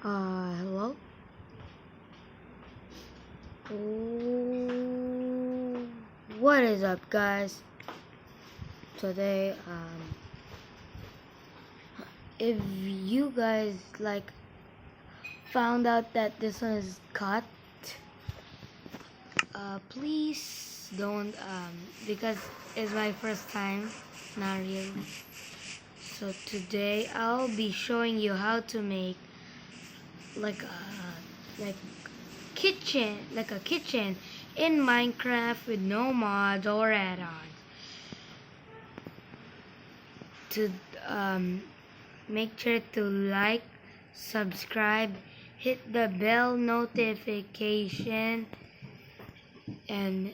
Hello? What is up, guys? Today, if you guys found out that this one is cut, please don't, because it's my first time, not really. So today I'll be showing you how to make like like a kitchen in Minecraft with no mods or add-ons. To make sure to like, subscribe, hit the bell notification, and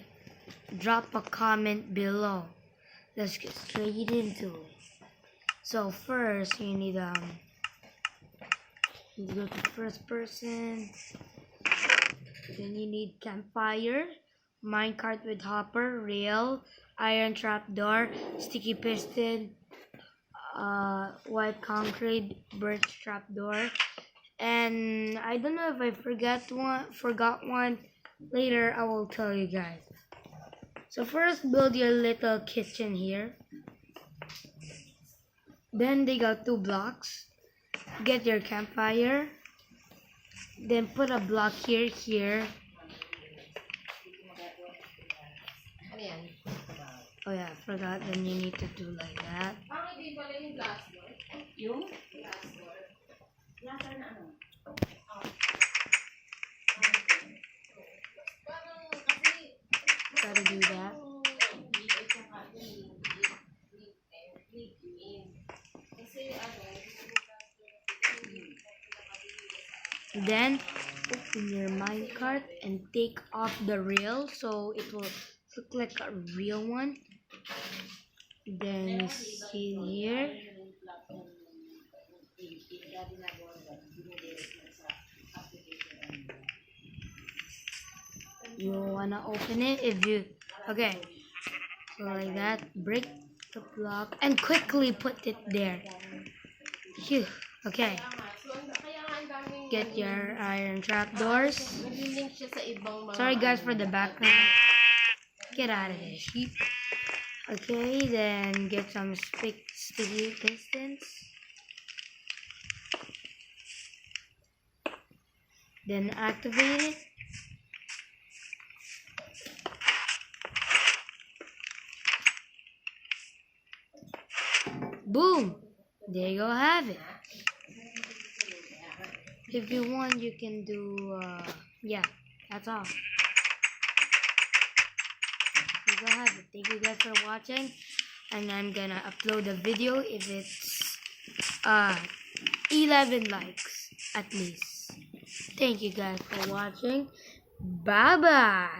drop a comment below. Let's get straight into it. So first you need to go to first person. Then you need campfire, minecart with hopper, rail, iron trapdoor, sticky piston, white concrete, birch trapdoor, and I don't know if I forgot one. Later I will tell you guys. So first build your little kitchen here. Then dig out 2 blocks. Get your campfire. Then put a block here. Oh yeah, I forgot. Then you need to do like that. Gotta do that. Then open your minecart and take off the rail so it will look like a real one. Then see here. You wanna open it if you okay. So like that, break the block and quickly put it there. Phew. Okay. Get your iron trapdoors. Sorry guys for the background. Get out of there, sheep. Okay, then get some sticky pistons. Then activate it. Boom! There you go, have it. If you want, you can do, yeah, that's all. You go have it. Thank you guys for watching, and I'm gonna upload a video if it's 11 likes at least. Thank you guys for watching. Bye bye.